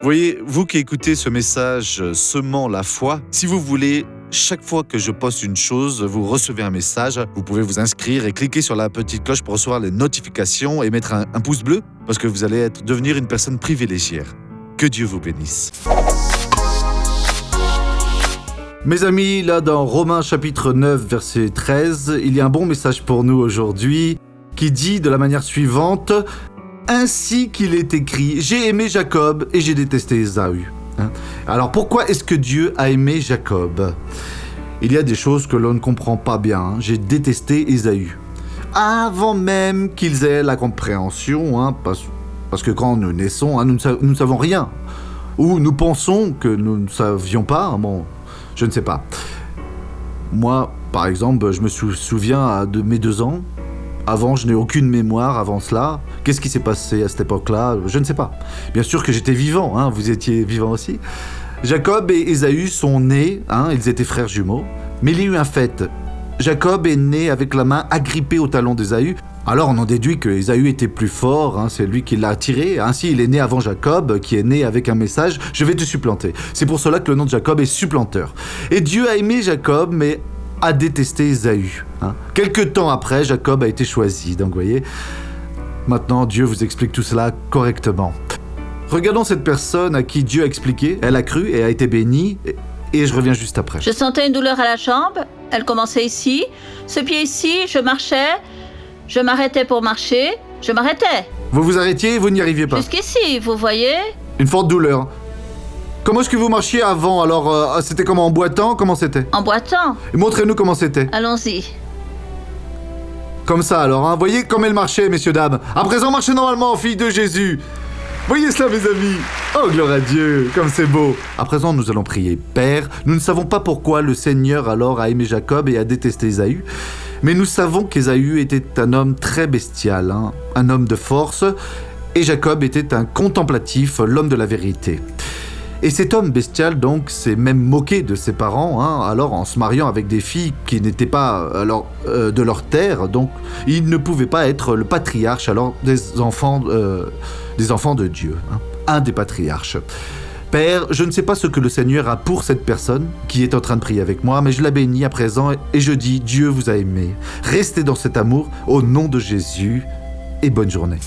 Voyez, vous qui écoutez ce message semant la foi, si vous voulez, chaque fois que je poste une chose, vous recevez un message, vous pouvez vous inscrire et cliquer sur la petite cloche pour recevoir les notifications et mettre un pouce bleu parce que vous allez devenir une personne privilégiée. Que Dieu vous bénisse. Mes amis, là dans Romains chapitre 9, verset 13, il y a un bon message pour nous aujourd'hui qui dit de la manière suivante: ainsi qu'il est écrit, j'ai aimé Jacob et j'ai détesté Ésaü. Alors pourquoi est-ce que Dieu a aimé Jacob? Il y a des choses que l'on ne comprend pas bien. J'ai détesté Ésaü. Avant même qu'ils aient la compréhension, parce que quand nous naissons, nous ne savons rien. Ou nous pensons que nous ne savions pas. Bon, je ne sais pas. Moi, par exemple, je me souviens de mes 2 ans. Avant, je n'ai aucune mémoire avant cela. Qu'est-ce qui s'est passé à cette époque-là? Je ne sais pas. Bien sûr que j'étais vivant, vous étiez vivant aussi. Jacob et Ésaü sont nés, ils étaient frères jumeaux. Mais il y a eu un fait. Jacob est né avec la main agrippée au talon d'Ésaü. Alors on en déduit que Ésaü était plus fort, c'est lui qui l'a attiré. Ainsi il est né avant Jacob, qui est né avec un message: je vais te supplanter. C'est pour cela que le nom de Jacob est supplanteur. Et Dieu a aimé Jacob, mais a détesté Ésaü. Quelque temps après, Jacob a été choisi. Donc, vous voyez, maintenant, Dieu vous explique tout cela correctement. Regardons cette personne à qui Dieu a expliqué. Elle a cru et a été bénie. Et je reviens juste après. Je sentais une douleur à la jambe. Elle commençait ici. Ce pied ici, je marchais. Je m'arrêtais pour marcher. Je m'arrêtais. Vous vous arrêtiez et vous n'y arriviez pas. Jusqu'ici, vous voyez. Une forte douleur. Comment est-ce que vous marchiez avant? Alors, c'était comment, en boitant? Comment c'était? En boitant. Et montrez-nous comment c'était. Allons-y. Comme ça alors, Voyez comme elle marchait, messieurs, dames. À présent, marchez normalement, fille de Jésus. Voyez cela, mes amis. Oh, gloire à Dieu, comme c'est beau. À présent, nous allons prier. Père, nous ne savons pas pourquoi le Seigneur alors a aimé Jacob et a détesté Ésaü. Mais nous savons qu'Ésaü était un homme très bestial, un homme de force. Et Jacob était un contemplatif, l'homme de la vérité. Et cet homme bestial, donc, s'est même moqué de ses parents, alors en se mariant avec des filles qui n'étaient pas de leur terre, donc il ne pouvait pas être le patriarche alors des enfants de Dieu, un des patriarches. Père, je ne sais pas ce que le Seigneur a pour cette personne qui est en train de prier avec moi, mais je la bénis à présent et je dis: Dieu vous a aimé. Restez dans cet amour au nom de Jésus et bonne journée.